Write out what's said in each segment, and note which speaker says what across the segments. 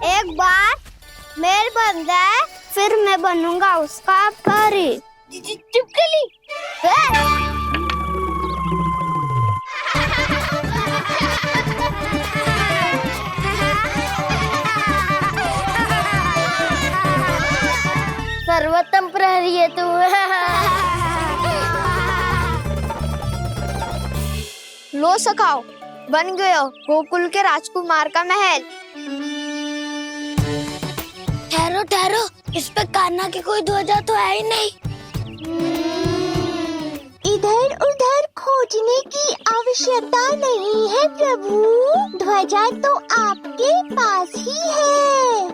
Speaker 1: एक बार मेल बन जाए फिर मैं बनूंगा उसका परी। चुपकली। सर्वोत्तम प्रहरी है तू। लो सखाओ, बन गयो गोकुल के राजकुमार का महल। ठहरो ठहरो, इस पे कान्हा की कोई ध्वजा तो है ही नहीं। इधर उधर खोजने की आवश्यकता नहीं है प्रभु, ध्वजा तो आपके पास ही है।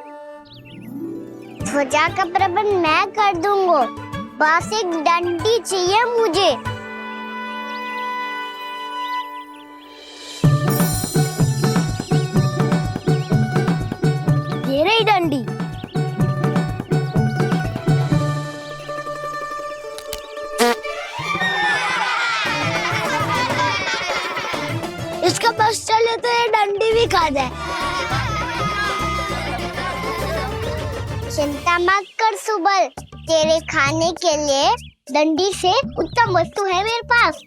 Speaker 1: ध्वजा का प्रबंध मैं कर दूंगा, बस एक डंडी चाहिए मुझे। ये रही डंडी। इसका बस चले तो ये डंडी भी खा जाए। चिंता मत कर सुबल, तेरे खाने के लिए डंडी से उत्तम वस्तु है मेरे पास।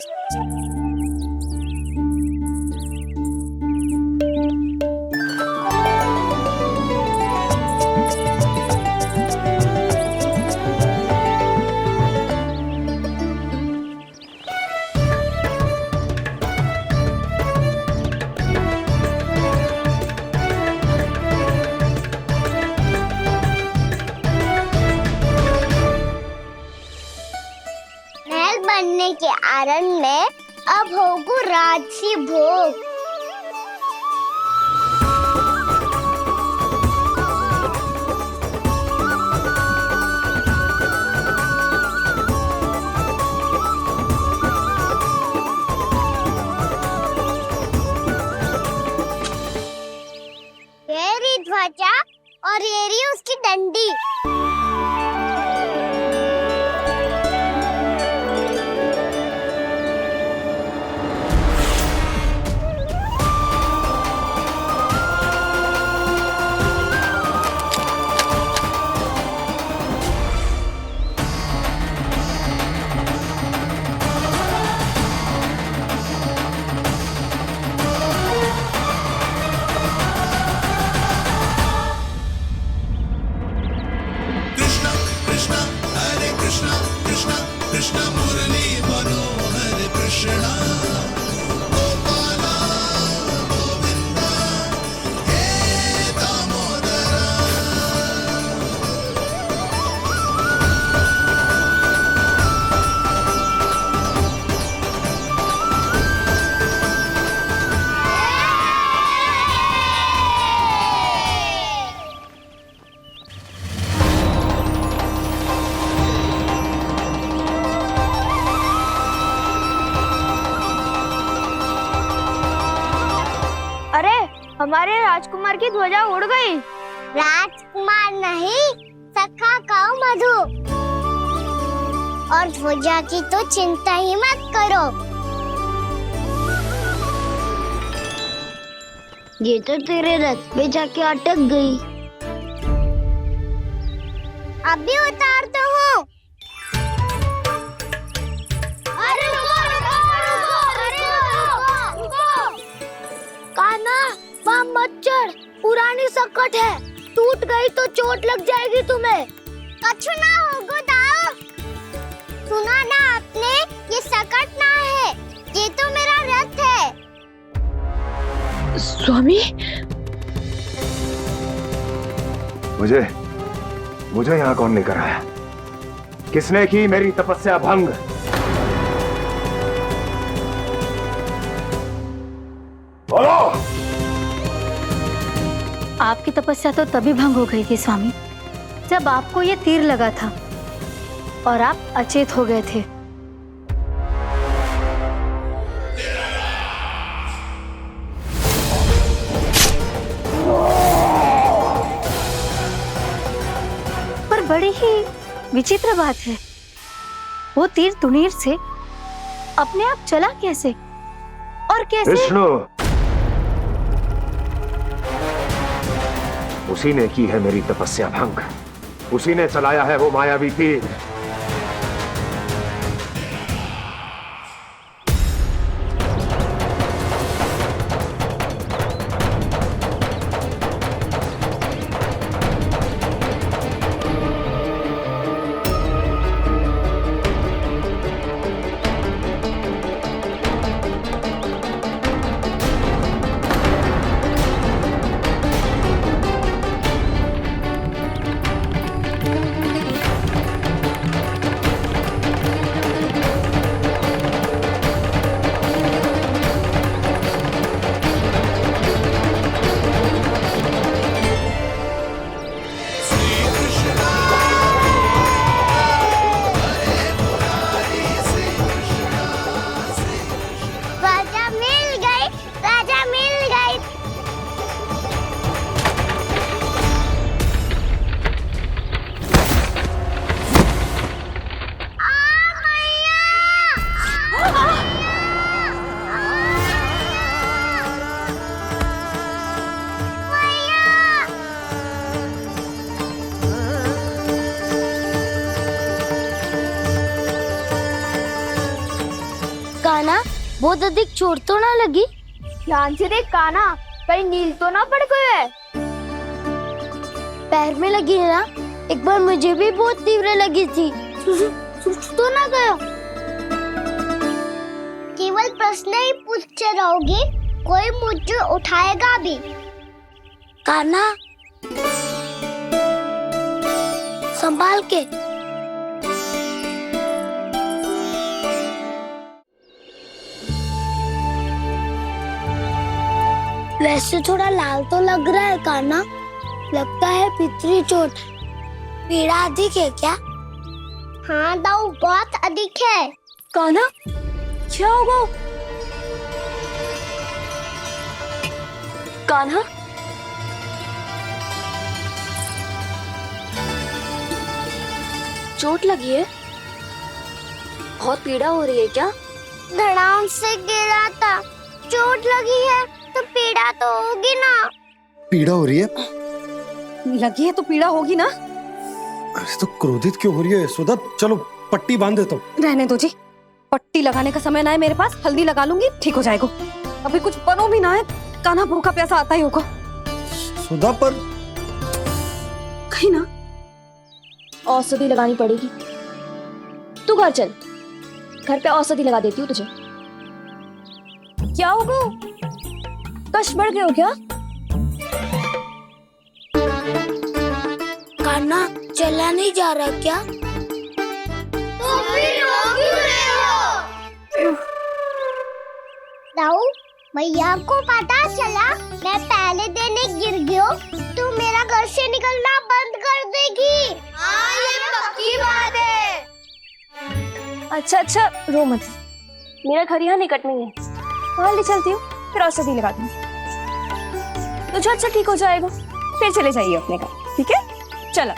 Speaker 1: बनने के आनंद में अब होगू राजसी भोग। ये रही ध्वजा और ये रही उसकी डंडी।
Speaker 2: कृष्ण मुरली मनोहर कृष्ण गोपाला गोविंदा हे दामोदरा।
Speaker 1: हमारे राजकुमार की ध्वजा उड़ गई। राजकुमार नहीं, सखा कहो मधु। और ध्वजा की तो चिंता ही मत करो। ये तो तेरे रथ पे जाके अटक गई। अभी उतारता हूँ। अरे कान्हा, वहाँ मत चढ़, पुरानी सकट है, टूट गई तो चोट लग जाएगी तुम्हें। कछु ना होगा दाऊ। सुना ना आपने, ये सकट ना है, ये तो मेरा रथ है।
Speaker 3: स्वामी,
Speaker 4: मुझे यहाँ कौन लेकर आया? किसने की मेरी तपस्या भंग? बोलो।
Speaker 3: आपकी तपस्या तो तभी भंग हो गई थी स्वामी, जब आपको ये तीर लगा था और आप अचेत हो गए थे। पर बड़ी ही विचित्र बात है, वो तीर तुनीर से अपने आप चला कैसे और कैसे?
Speaker 4: विष्णु, उसी ने की है मेरी तपस्या भंग, उसी ने चलाया है वो मायावी तीर।
Speaker 1: राजा मिल गई, राजा मिल गई। काना, बहुत अधिक चोट तो ना लगी? ध्यान से देख काना, कहीं नील तो ना पड़ गए? पैर में लगी है ना? एक बार मुझे भी बहुत तीव्र लगी थी। सूझ तो ना गया? केवल प्रश्न ही पूछते रहोगे, कोई मुझे उठाएगा भी? काना, संभाल के। वैसे थोड़ा लाल तो लग रहा है काना, लगता है पितरी चोट। पीड़ा अधिक है क्या? हाँ दाऊ, बहुत अधिक है। काना, क्या होगा? कान्हा, चोट लगी है? बहुत पीड़ा हो रही है क्या? धड़ाम से गिरा था, चोट लगी है तो पीड़ा तो होगी ना।
Speaker 5: पीड़ा हो रही है?
Speaker 3: लगी है तो पीड़ा होगी ना।
Speaker 5: अरे तो क्रोधित क्यों हो रही है सुधा? चलो पट्टी बांध देता हूँ।
Speaker 3: रहने दो जी, पट्टी लगाने का समय ना है मेरे पास, हल्दी लगा लूंगी, ठीक हो जाएगा। अभी कुछ बनो भी ना है, कान्हा भूखा प्यासा आता ही होगा।
Speaker 5: सुधा पर
Speaker 3: कहीं ना
Speaker 6: औषधि लगानी पड़ेगी। तू घर चल, घर पे औषधि लगा देती हूँ तुझे। क्या होगा? कष्ट बढ़ गए हो क्या?
Speaker 1: कान्हा चला नहीं जा रहा क्या? तो फिर रो क्यों रहे हो? दाऊ, मैया को पता चला मैं पहले दिन ही गिर गया तो मेरा घर से निकलना बंद कर देगी। हाँ, ये पक्की बात है।
Speaker 6: अच्छा, रो मत। मेरा घर यहाँ निकट में है, वहाँ ले चलती हूँ, फिर औषधि लगा दूंगी। तो झट से ठीक हो जाएगा, फिर चले जाइए अपने घर, ठीक है? चलो।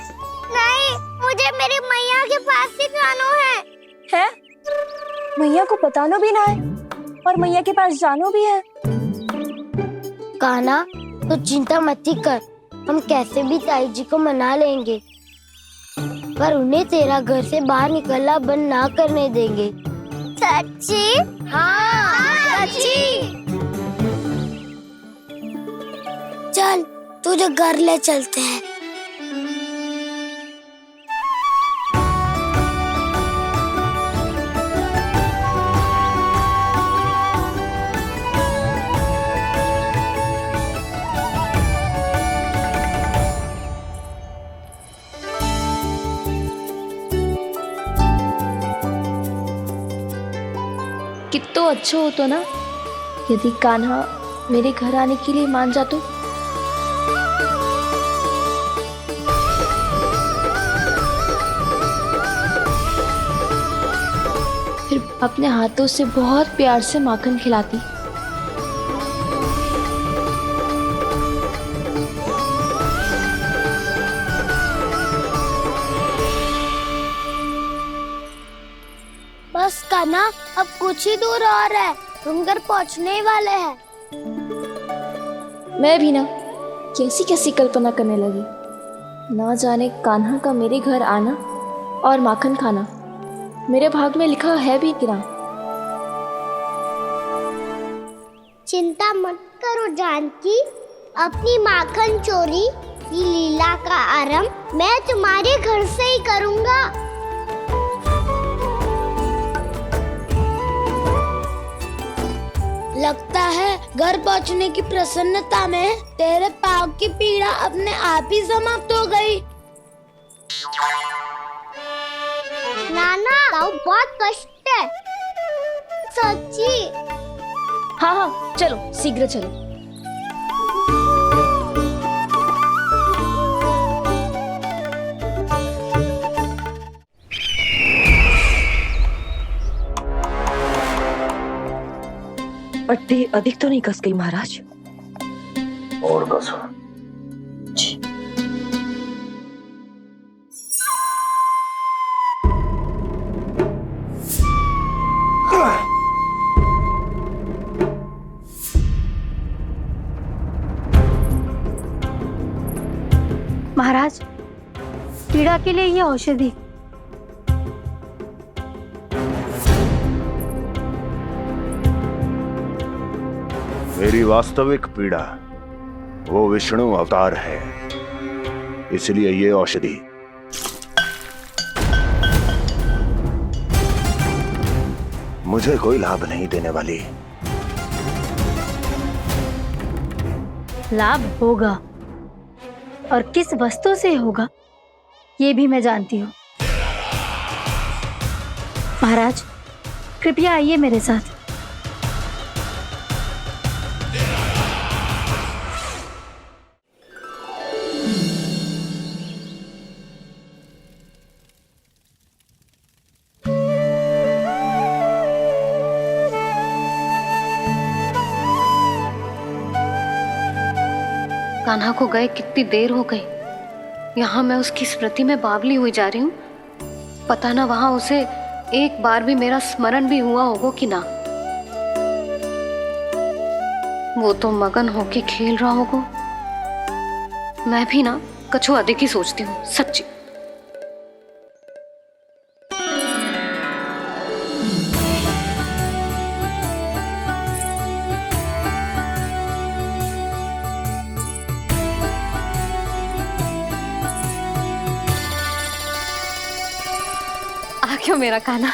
Speaker 1: नहीं, मुझे मेरी मैया के पास ही जाना है।
Speaker 6: मैया को बताना भी ना है और मैया के पास जानो भी है।
Speaker 1: कान्हा, तो चिंता मत ही कर, हम कैसे भी ताई जी को मना लेंगे, पर उन्हें तेरा घर से बाहर निकलना बंद ना करने देंगे। सच्ची? हाँ, सच्ची। चल, तुझे घर ले चलते हैं।
Speaker 6: कितना अच्छा हो तो ना यदि कान्हा मेरे घर आने के लिए मान जा तो। फिर अपने हाथों से बहुत प्यार से माखन खिलाती।
Speaker 1: बस कान्हा, अब कुछ ही दूर और है, हम घर पहुंचने ही वाले हैं।
Speaker 6: मैं भी ना कैसी कैसी कल्पना करने लगी। ना जाने कान्हा का मेरे घर आना और माखन खाना मेरे भाग में लिखा है भी कि ना।
Speaker 1: चिंता मत करो जानकी, अपनी माखन चोरी की लीला का आरंभ मैं तुम्हारे घर से ही करूंगा। लगता है घर पहुंचने की प्रसन्नता में तेरे पाँव की पीड़ा अपने आप ही समाप्त हो गई। नाना, पाँव बहुत कष्ट है सच्ची।
Speaker 6: हाँ हाँ चलो शीघ्र चलो।
Speaker 7: पट्टी अधिक तो नहीं कस गई महाराज?
Speaker 4: और कसो।
Speaker 3: महाराज, पीड़ा के लिए ये औषधि।
Speaker 4: मेरी वास्तविक पीड़ा वो विष्णु अवतार है, इसलिए ये औषधि। मुझे कोई लाभ नहीं देने वाली।
Speaker 3: लाभ होगा, और किस वस्तु से होगा ये भी मैं जानती हूँ। महाराज, कृपया आइए मेरे साथ।
Speaker 8: कान्हा को गए कितनी देर हो गई। यहाँ मैं उसकी स्मृति में बावली हुई जा रही हूँ। पता ना वहां उसे एक बार भी मेरा स्मरण भी हुआ होगा कि ना। वो तो मगन होके खेल रहा होगा। मैं भी ना कछु अधिक ही सोचती हूँ सच्ची। आ क्यों मेरा कान्हा।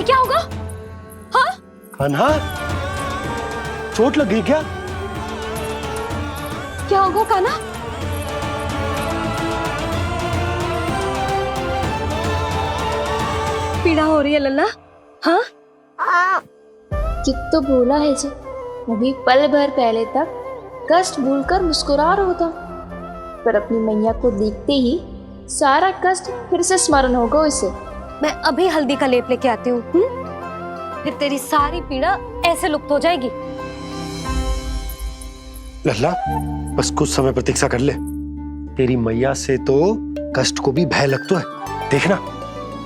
Speaker 8: क्या होगा? हाँ?
Speaker 5: कान्हा, चोट लग गई क्या?
Speaker 6: क्या होगा कान्हा? पीड़ा हो रही है लल्ला? हाँ? कित तो बोला है जी, अभी पल भर पहले तक कष्ट भूलकर मुस्कुरा रहा था, पर अपनी मैया को देखते ही सारा कष्ट फिर से स्मरण होगा उसे।
Speaker 8: मैं अभी हल्दी का लेप लेके आती हूँ। फिर तेरी सारी पीड़ा ऐसे लुप्त हो जाएगी।
Speaker 5: लल्ला, बस कुछ समय प्रतीक्षा कर ले। तेरी मैया से तो कष्ट को भी भय लगता है। देखना,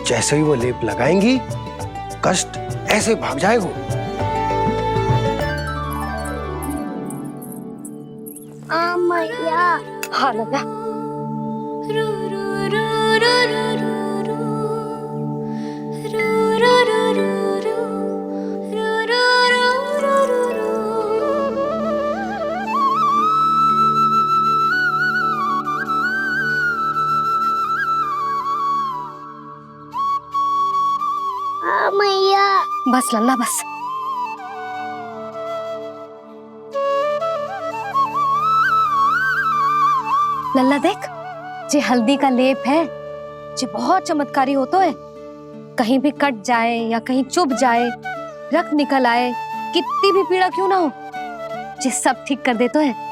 Speaker 5: जैसे ही वो लेप लगाएंगी कष्ट ऐसे भाग जाएगा।
Speaker 1: मैया।
Speaker 8: हाँ लल्ला।
Speaker 1: मैया।
Speaker 8: बस बस लल्ला बस। लल्ला देख, जे हल्दी का लेप है जे बहुत चमत्कारी होतो है। कहीं भी कट जाए या कहीं चुभ जाए, रक्त निकल आए, कितनी भी पीड़ा क्यों ना हो, जे सब ठीक कर देतो है।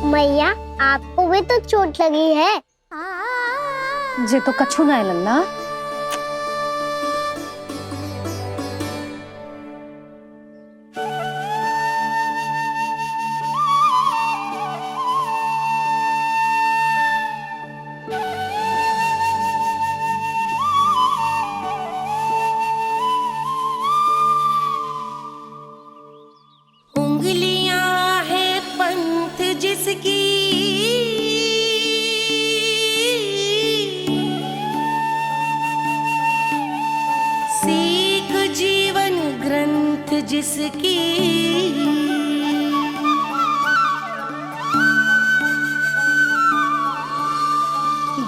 Speaker 1: मैया, आपको भी तो चोट लगी है।
Speaker 8: जे तो कछु ना है लल्ला।
Speaker 9: उंगलियां है पंथ जिसकी, सीख जीवन ग्रंथ जिसकी,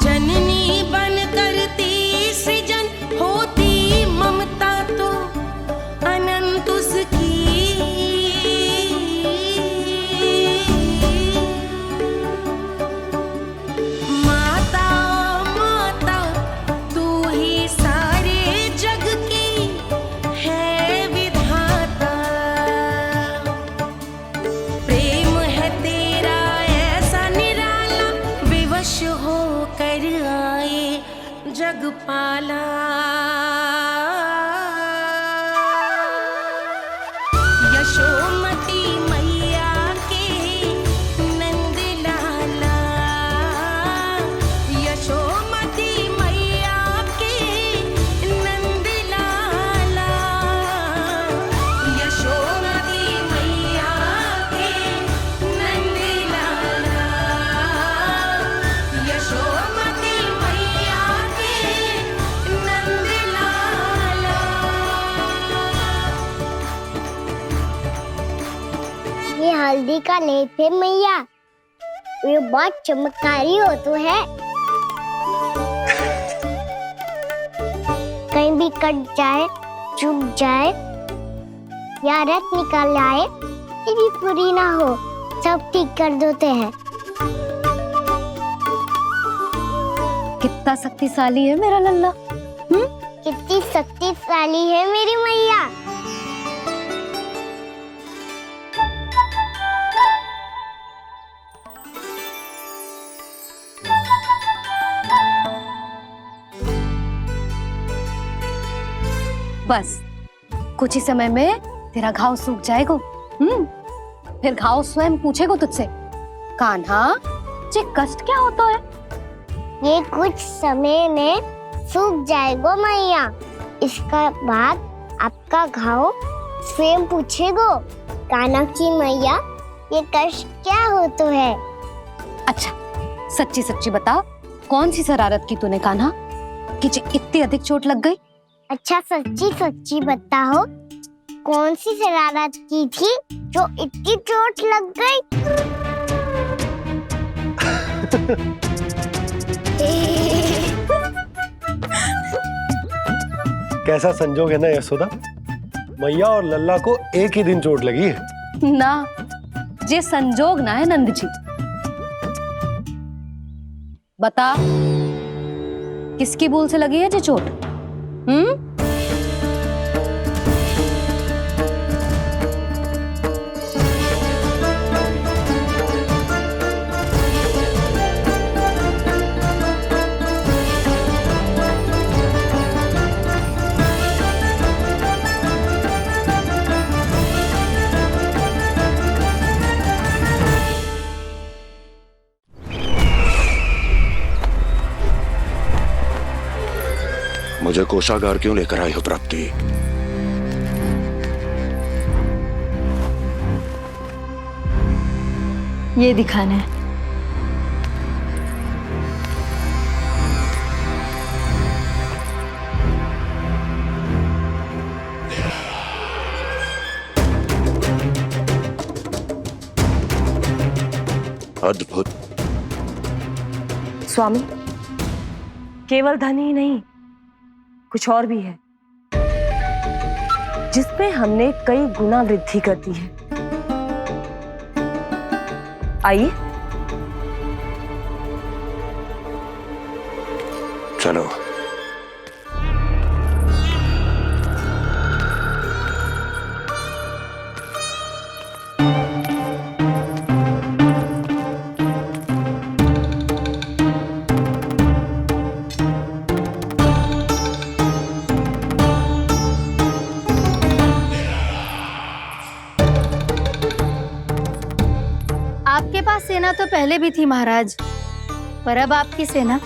Speaker 9: जननी बन करती सृजन होती ममता तो अनंत उसकी। माता माता तू ही सारे जग की है विधाता, प्रेम है तेरा ऐसा निराला, विवश हो कर आए जग पाला। यशोमती मैया के नंद लाला, यशोमती मैया के नंद लाला, यशोमती मैया के नंद लाला, यशोमती मैया के नंद लाला।
Speaker 1: ये हल्दी का लेप है मैया, ये बहुत चमत्कारी हो तो है। कहीं भी कट जाए, चुभ जाए या रक्त निकल आए, ये भी पूरी ना हो, सब ठीक कर देते हैं।
Speaker 8: कितना शक्तिशाली है मेरा लल्ला।
Speaker 1: कितनी शक्तिशाली है मेरी मैया।
Speaker 8: बस कुछ ही समय में तेरा घाव सूख जाएगा। फिर घाव स्वयं पूछेगा तुझसे, कान्हा जे कष्ट क्या होता है?
Speaker 1: ये कुछ समय में सूख जाएगा मैया। इसका बाद आपका घाव स्वयं पूछेगो, कान्हा की मैया ये कष्ट क्या होता है।
Speaker 8: अच्छा सच्ची सच्ची बता, कौन सी शरारत की तूने कान्हा कि जे इतनी अधिक चोट लग गई?
Speaker 1: अच्छा सच्ची सच्ची बताओ, कौन सी शरारत की थी जो इतनी चोट लग गई?
Speaker 5: कैसा संजोग है ना यशोदा, मैया और लल्ला को एक ही दिन चोट लगी है।
Speaker 8: ना, जे संजोग ना है नंद जी। बता, किसकी भूल से लगी है जे चोट?
Speaker 4: मुझे कोषागार क्यों लेकर आई हो प्राप्ति?
Speaker 3: ये दिखाना है।
Speaker 4: अद्भुत।
Speaker 7: स्वामी, केवल धन ही नहीं, कुछ और भी है जिसपे हमने कई गुना वृद्धि कर दी है। आइए।
Speaker 4: चलो।
Speaker 3: आपके पास सेना तो पहले भी थी महाराज, पर अब आपकी सेना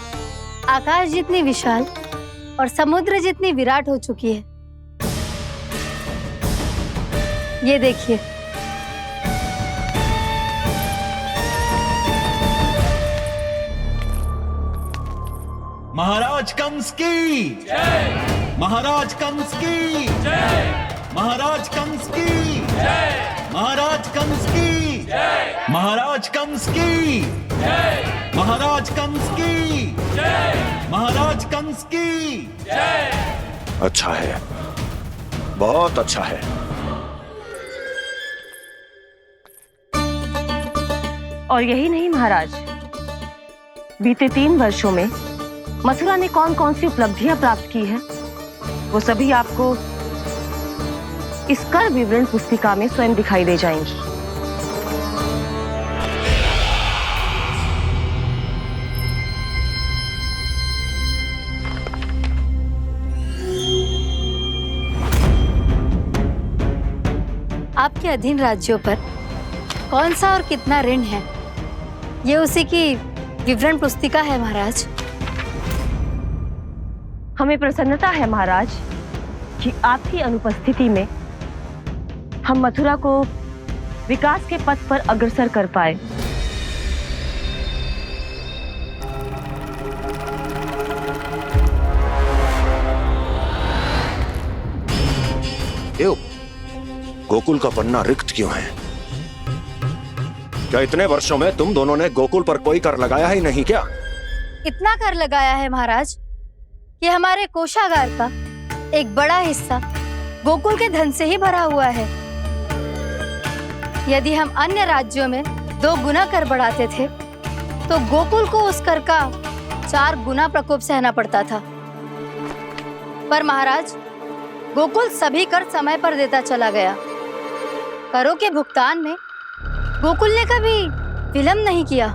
Speaker 3: आकाश जितनी विशाल और समुद्र जितनी विराट हो चुकी है। ये देखिए।
Speaker 10: महाराज कंस की जय। महाराज कंस की जय। महाराज कंस की जय। महाराज कंस की जय। महाराज कंस की जय। महाराज कंस की जय। महाराज कंस की जय।
Speaker 4: अच्छा है, बहुत अच्छा है।
Speaker 7: और यही नहीं महाराज, बीते 3 वर्षों में मथुरा ने कौन कौन सी उपलब्धियां प्राप्त की है, वो सभी आपको इस कर विवरण पुस्तिका में स्वयं दिखाई दे जाएंगी।
Speaker 3: आपके अधीन राज्यों पर कौन सा और कितना ऋण है, ये उसी की विवरण पुस्तिका है महाराज।
Speaker 7: हमें प्रसन्नता है महाराज कि आपकी अनुपस्थिति में हम मथुरा को विकास के पथ पर अग्रसर कर पाए।
Speaker 4: क्यों? गोकुल का पन्ना रिक्त क्यों है? क्या इतने वर्षों में तुम दोनों ने गोकुल पर कोई कर लगाया ही नहीं क्या?
Speaker 3: इतना कर लगाया है महाराज कि हमारे कोषागार का एक बड़ा हिस्सा गोकुल के धन से ही भरा हुआ है। यदि हम अन्य राज्यों में 2 गुना कर बढ़ाते थे, तो गोकुल को उस कर का 4 गुना प्रकोप सहना पड़ता था। पर महाराज, गोकुल सभी कर समय पर देता चला गया। करों के भुगतान में गोकुल ने कभी विलंब नहीं किया।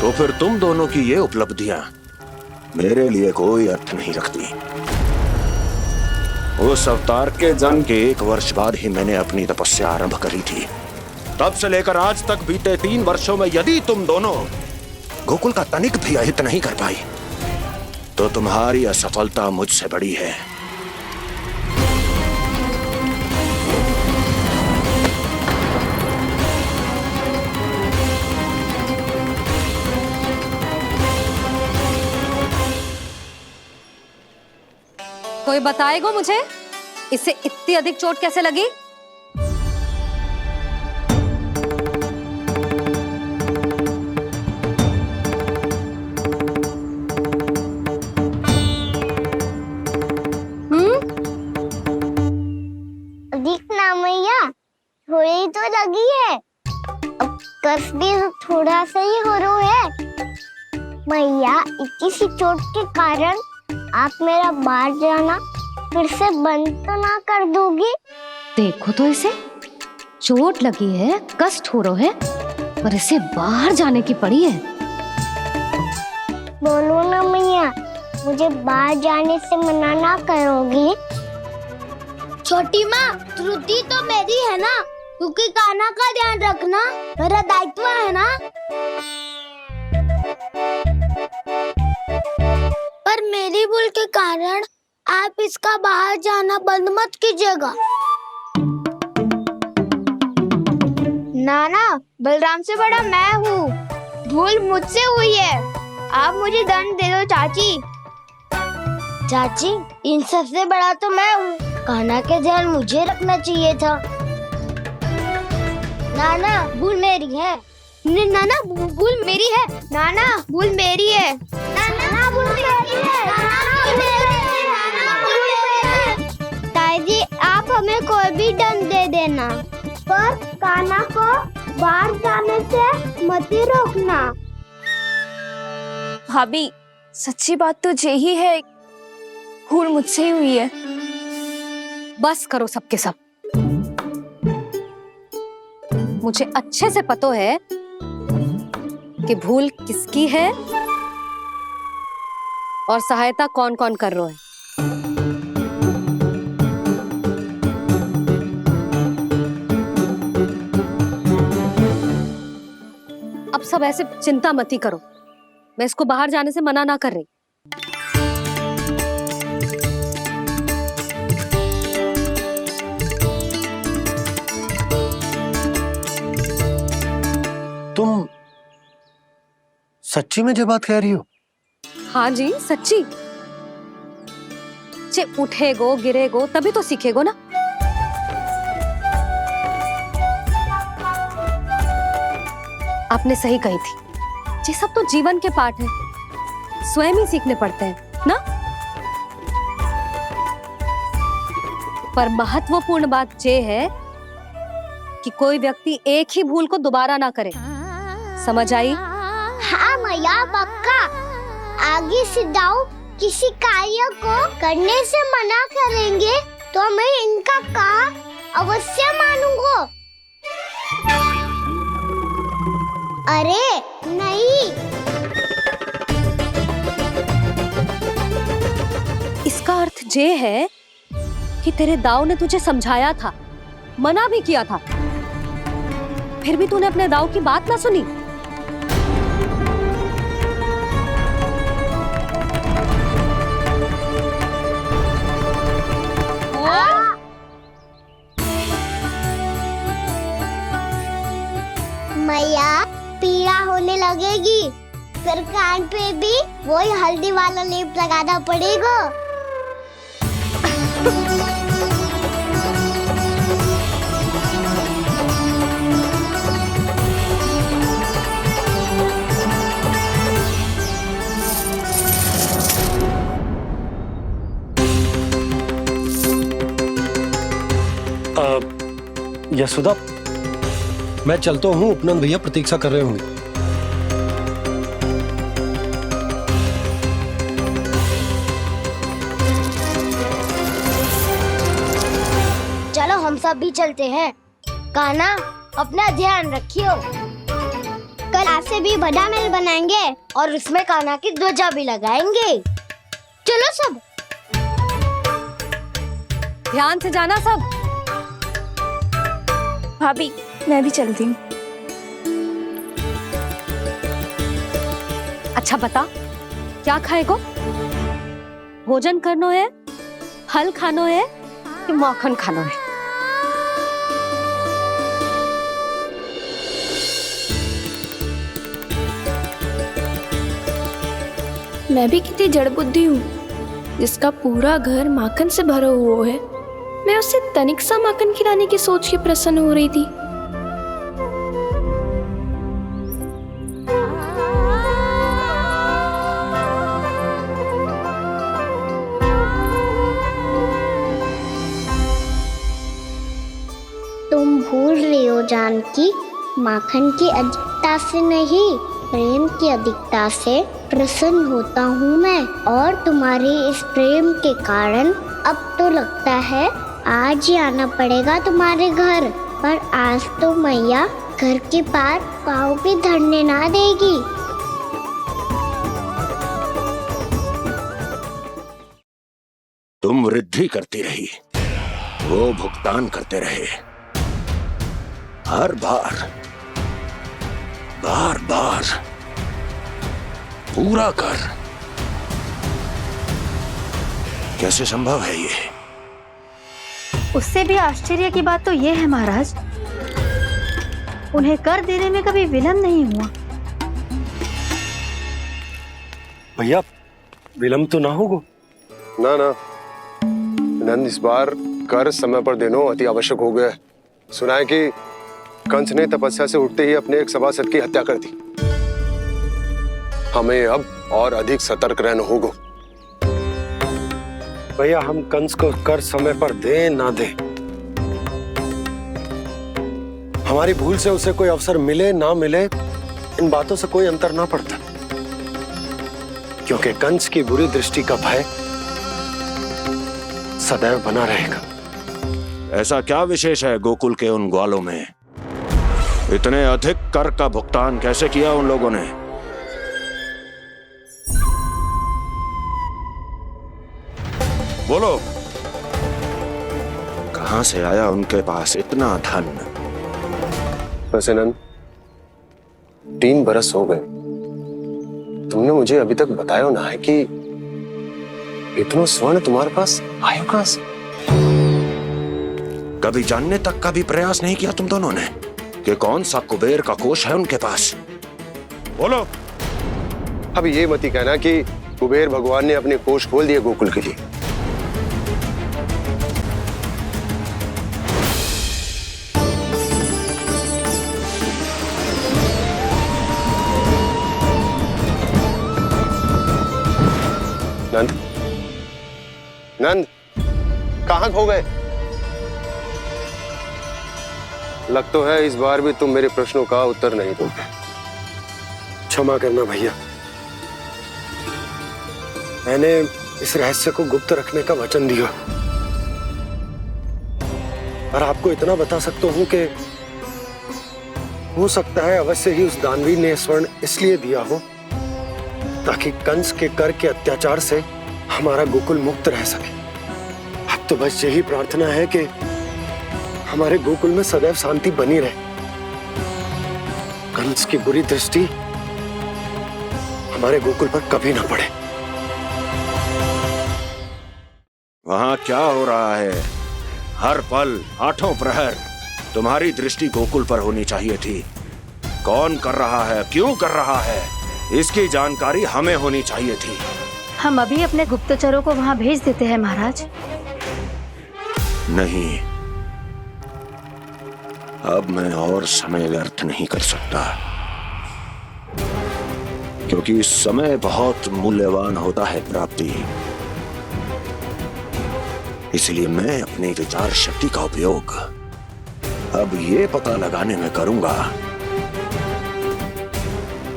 Speaker 4: तो फिर तुम दोनों की ये उपलब्धियां मेरे लिए कोई अर्थ नहीं रखती। उस अवतार के जन्म के 1 वर्ष बाद ही मैंने अपनी तपस्या आरंभ करी थी। तब से लेकर आज तक बीते 3 वर्षों में यदि तुम दोनों गोकुल का तनिक भी अहित नहीं कर पाई, तो तुम्हारी असफलता मुझसे बड़ी है।
Speaker 8: कोई बताएगा मुझे, इसे इतनी अधिक चोट कैसे लगी?
Speaker 1: दिखना मैया, थोड़ी तो लगी है। अब कस भी थोड़ा सा ही हो रहा है। मैया, इतनी सी चोट के कारण आप मेरा बाहर जाना फिर से बंद तो ना कर दोगी?
Speaker 8: देखो तो इसे, चोट लगी है, कष्ट हो रहा है, पर इसे बाहर जाने की पड़ी है।
Speaker 1: बोलो ना मैया, मुझे बाहर जाने से मना ना करोगी? छोटी माँ, त्रुटि तो मेरी है ना, क्योंकि कान्हा का ध्यान रखना मेरा दायित्व है ना। मेरी भूल के कारण आप इसका बाहर जाना बंद मत कीजिएगा। नाना, बलराम से बड़ा मैं हूँ। भूल मुझसे हुई है। आप मुझे दंड दे दो चाची। चाची, इन सबसे बड़ा तो मैं हूँ। कान्हा के ध्यान मुझे रखना चाहिए था। नाना, भूल मेरी है। नाना, भूल मेरी है। नाना, भूल मेरी है। नाना, भूल मेरी है। नाना, भूल मेरी है। ताई जी, आप हमें कोई भी दंड दे देना, पर कान्हा को बाहर जाने से मत ही रोकना।
Speaker 6: भाभी, सच्ची बात तो यही है, भूल मुझसे ही हुई है।
Speaker 8: बस करो सबके सब। मुझे अच्छे से पता है कि भूल किसकी है और सहायता कौन कौन कर रहा है। अब सब ऐसे चिंता मत ही करो, मैं इसको बाहर जाने से मना ना कर रही।
Speaker 5: तुम सच्ची में जो बात कह रही हो?
Speaker 8: हाँ जी, सच्ची। जे उठेगो गिरेगो तभी तो सीखेगो ना। आपने सही कही थी, ये सब तो जीवन के पाठ है, स्वयं ही सीखने पड़ते हैं ना। पर महत्वपूर्ण बात ये है कि कोई व्यक्ति एक ही भूल को दोबारा ना करे। समझ आई?
Speaker 1: हाँ मैया, पक्का। आगे से दाऊ किसी कार्य को करने से मना करेंगे तो मैं इनका कहा अवश्य मानूंगा। अरे नहीं,
Speaker 8: इसका अर्थ ये है कि तेरे दाऊ ने तुझे समझाया था, मना भी किया था, फिर भी तूने अपने दाऊ की बात ना सुनी।
Speaker 1: मैया, पीड़ा होने लगेगी, फिर कान पे भी वही हल्दी वाला लेप लगाना पड़ेगा।
Speaker 5: यशोदा, मैं चलता हूँ, उपनंद भैया प्रतीक्षा कर रहे होंगे।
Speaker 1: चलो हम सब भी चलते हैं। कान्हा, अपना ध्यान रखियो। कल आपसे भी बड़ा महल बनाएंगे और उसमें कान्हा की ध्वजा भी लगाएंगे। चलो सब।
Speaker 8: ध्यान से जाना सब।
Speaker 6: भाभी, मैं भी चलती हूँ।
Speaker 8: अच्छा बता, क्या खाएगो? भोजन करनो है, फल खानो है कि माखन खानो है?
Speaker 6: मैं भी कितनी जड़ बुद्धि हूँ, जिसका पूरा घर माखन से भरा हुआ है। मैं उससे तनिक सा माखन खिलाने की सोच के प्रसन्न हो रही थी।
Speaker 1: तुम भूल रही हो जानकी, माखन की अधिकता से नहीं, प्रेम की अधिकता से प्रसन्न होता हूँ मैं। और तुम्हारे इस प्रेम के कारण अब तो लगता है आज ही आना पड़ेगा तुम्हारे घर। पर आज तो मैया घर के पार पाँव भी धरने ना देगी।
Speaker 4: तुम वृद्धि करती रही, वो भुगतान करते रहे। हर बार बार बार पूरा कर। कैसे संभव है ये?
Speaker 3: उससे भी आश्चर्य की बात तो ये है महाराज, उन्हें कर देने में कभी विलम्ब नहीं हुआ।
Speaker 5: भैया विलम्ब तो ना होगा?
Speaker 11: ना ना नंद, इस बार कर समय पर देना अति आवश्यक हो गया है। सुना है कि कंस ने तपस्या से उठते ही अपने एक सभासद की हत्या कर दी। हमें अब और अधिक सतर्क रहना होगा।
Speaker 5: भैया हम कंस को कर समय पर दे ना दे, हमारी भूल से उसे कोई अवसर मिले ना मिले, इन बातों से कोई अंतर ना पड़ता, क्योंकि कंस की बुरी दृष्टि का भय सदैव बना रहेगा।
Speaker 4: ऐसा क्या विशेष है गोकुल के उन ग्वालों में? इतने अधिक कर का भुगतान कैसे किया उन लोगों ने? बोलो, कहां से आया उनके पास इतना धन?
Speaker 11: वैसे नंद, 3 बरस हो गए, तुमने मुझे अभी तक बताया ना है कि इतना स्वर्ण तुम्हारे पास आयो कहां से?
Speaker 4: कभी जानने तक का भी प्रयास नहीं किया तुम दोनों ने कि कौन सा कुबेर का कोष है उनके पास? बोलो।
Speaker 11: अब ये मत ही कहना कि कुबेर भगवान ने अपने कोष खोल दिए गोकुल के लिए। नंद, नंद, कहां खो गए? लग तो है इस बार भी तुम मेरे प्रश्नों का उत्तर नहीं दोगे।
Speaker 5: क्षमा करना भैया, मैंने इस रहस्य को गुप्त रखने का वचन दिया, और आपको इतना बता सकता हूं कि हो सकता है अवश्य ही उस दानवीर ने स्वर्ण इसलिए दिया हो ताकि कंस के कर के अत्याचार से हमारा गोकुल मुक्त रह सके। अब तो बस यही प्रार्थना है कि हमारे गोकुल में सदैव शांति बनी रहे, कंस की बुरी दृष्टि हमारे गोकुल पर कभी ना पड़े।
Speaker 4: वहां क्या हो रहा है? हर पल, आठों प्रहर तुम्हारी दृष्टि गोकुल पर होनी चाहिए थी। कौन कर रहा है, क्यों कर रहा है, इसकी जानकारी हमें होनी चाहिए थी।
Speaker 3: हम अभी अपने गुप्तचरों को वहां भेज देते हैं महाराज।
Speaker 4: नहीं, अब मैं और समय व्यर्थ नहीं कर सकता, क्योंकि समय बहुत मूल्यवान होता है प्राप्ति। इसलिए मैं अपनी विचार शक्ति का उपयोग अब ये पता लगाने में करूंगा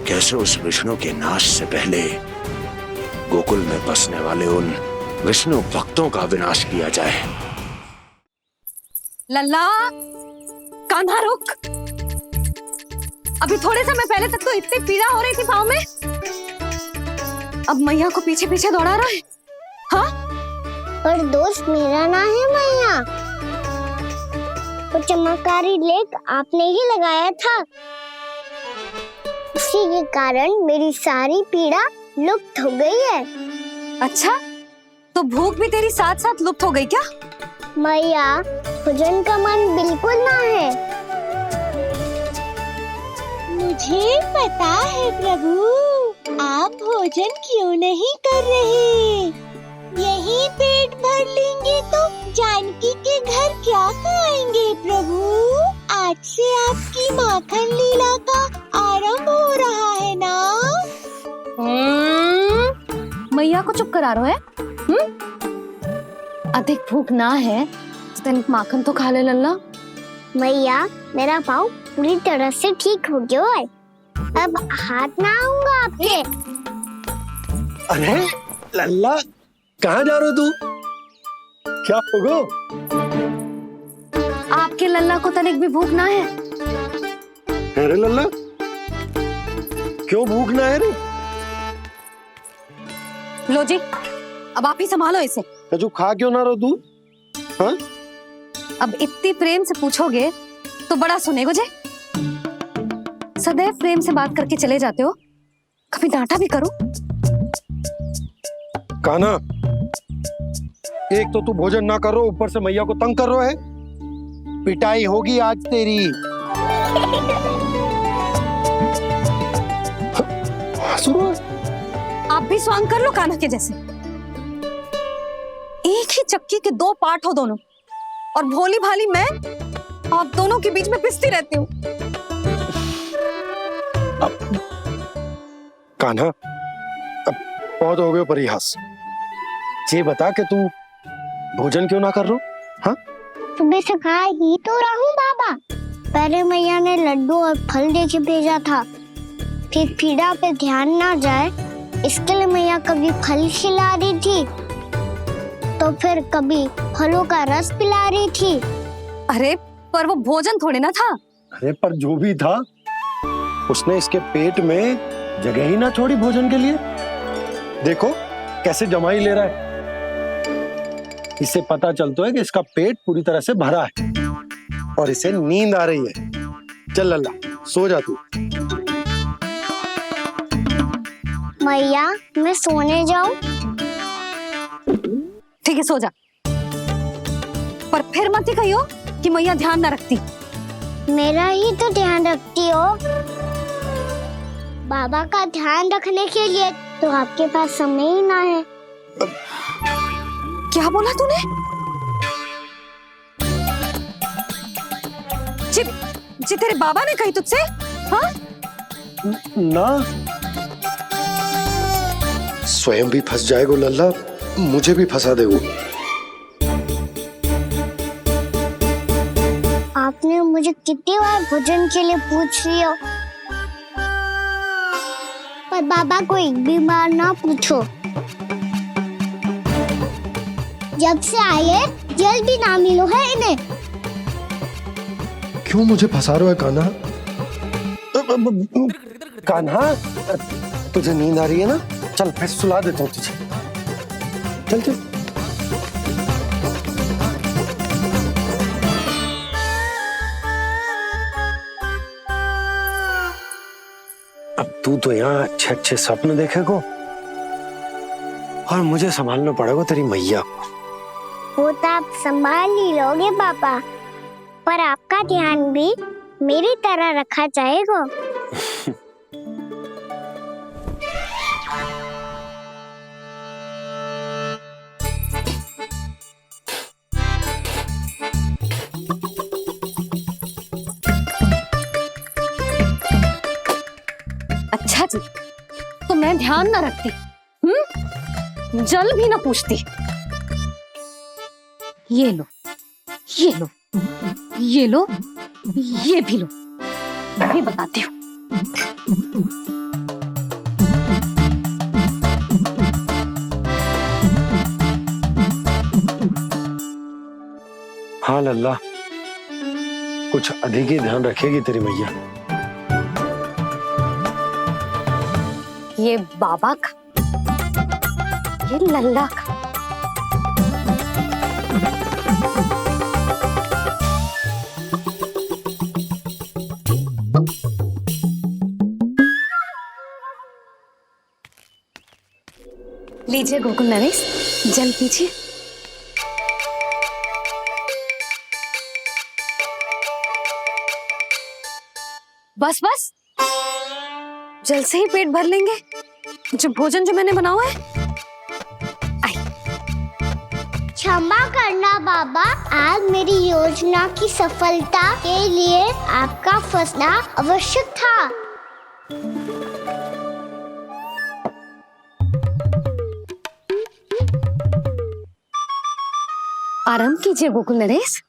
Speaker 4: कैसे उस विष्णु के नाश से पहले गोकुल में बसने वाले उन विष्णु भक्तों का विनाश किया जाए।
Speaker 8: लल्ला, कान्हा रुक। अभी थोड़े समय पहले तक तो इतनी पीड़ा हो रही थी पाँव में, अब मैया को पीछे पीछे दौड़ा रहा है। हाँ,
Speaker 1: पर दोस्त मेरा ना है मैया, वो चमत्कारी लेख आपने ही लगाया था, इसी के कारण मेरी सारी पीड़ा लुप्त हो गई है।
Speaker 8: अच्छा, तो भूख भी तेरी साथ साथ लुप्त हो गई क्या?
Speaker 1: मैया, भोजन का मन बिल्कुल ना है। मुझे पता है प्रभु, आप भोजन क्यों नहीं कर रहे। यही पेट भर लेंगे तो जानकी के घर क्या खाएंगे प्रभु। आज से आपकी माखन लीला का आरंभ हो रहा है ना।
Speaker 8: मैया को चुप करा रहा है। अधिक भूख ना है, तनिक माखन तो खा ले लल्ला।
Speaker 1: मैया, मेरा पाँव पूरी तरह से ठीक हो गया है, अब हाथ ना आऊंगा आपके।
Speaker 5: अरे लल्ला, कहाँ जा रहे हो तू? क्या होगा?
Speaker 8: आपके लल्ला को तनिक भी भूख ना है?
Speaker 5: अरे लल्ला, क्यों भूख ना है रे?
Speaker 8: लो जी, अब आप ही संभालो इसे।
Speaker 5: तू खा क्यों ना रहो तू? हाँ?
Speaker 8: अब इतनी प्रेम से पूछोगे तो बड़ा सुनेगो जे। सदैव प्रेम से बात करके चले जाते हो, कभी डांटा भी करो।
Speaker 5: कान्हा, एक तो तू भोजन ना करो, ऊपर से मैया को तंग कर रहा है। पिटाई होगी आज तेरी।
Speaker 8: आप भी स्वांग कर लो कान्हा के जैसे। एक ही चक्की के दो पार्ट हो दोनों, और भोली भाली मैं आप दोनों के बीच में पिसती रहती हूँ।
Speaker 5: कान्हा, अब बहुत हो गए परिहास। ये बता कि तू भोजन क्यों ना कर रो? हाँ,
Speaker 1: सुबह से खा ही तो रहा हूँ बाबा। पहले मैया ने लड्डू और फल देके भेजा था, फिर पीड़ा पे ध्यान ना जाए इसके लिए मैया कभी फल खिला रही थी तो फिर कभी फलों का रस पिला रही थी।
Speaker 8: अरे पर वो भोजन थोड़े ना था।
Speaker 5: अरे पर जो भी था, उसने इसके पेट में जगह ही ना छोड़ी भोजन के लिए। देखो कैसे जमाई ले रहा है। इससे पता चलता है कि इसका पेट पूरी तरह से भरा है और इसे नींद आ रही है। चल लल्ला, सो जा तू।
Speaker 1: मैया, मैं सोने जाऊं?
Speaker 8: ठीक है, सो जा। पर फिर मत ही कहियो कि मैया ध्यान ना रखती।
Speaker 1: मेरा ही तो ध्यान रखती हो। बाबा का ध्यान रखने के लिए तो आपके पास समय ही ना है।
Speaker 8: क्या बोला तूने? जी तेरे बाबा ने कही तुझसे? हाँ?
Speaker 5: ना, स्वयं भी फंस जाएगा लल्ला, मुझे भी फंसा दे वो।
Speaker 1: आपने मुझे कितनी बार भोजन के लिए पूछ लिया, पर बाबा को एक भी बार ना पूछो। जब से आए जल भी ना मिलो है इन्हें।
Speaker 5: क्यों मुझे फंसा रहा है कान्हा? कान्हा, तुझे नींद आ रही है ना? चल मैं सुला देता हूँ तुझे। चल चल। अब तू तो यहाँ अच्छे अच्छे सपने देखेगा और मुझे संभालना पड़ेगा तेरी मैया को।
Speaker 1: वो तो आप संभाल ही लोगे पापा, पर आपका ध्यान भी मेरी तरह रखा जाएगा।
Speaker 8: अच्छा जी, तो मैं ध्यान ना रखती, जल भी ना पूछती। ये लो, ये लो, ये लो, ये भी लो। मैं भी बताती हूँ।
Speaker 5: हाँ लल्ला, कुछ अधिक ही ध्यान रखेगी तेरी मैया।
Speaker 8: ये बाबा का, ये लल्ला का। लीजिए गोकुल नरेश, जल पीजिए। बस बस, जल से ही पेट भर लेंगे। जो भोजन जो मैंने बनाया है।
Speaker 1: क्षमा करना बाबा, आज मेरी योजना की सफलता के लिए आपका फंसना आवश्यक था।
Speaker 8: आराम कीजिए गोकुल नरेश।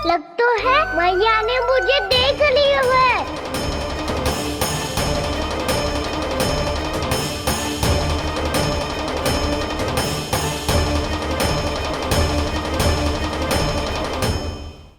Speaker 1: लग तो है मैया ने मुझे देख लिया है।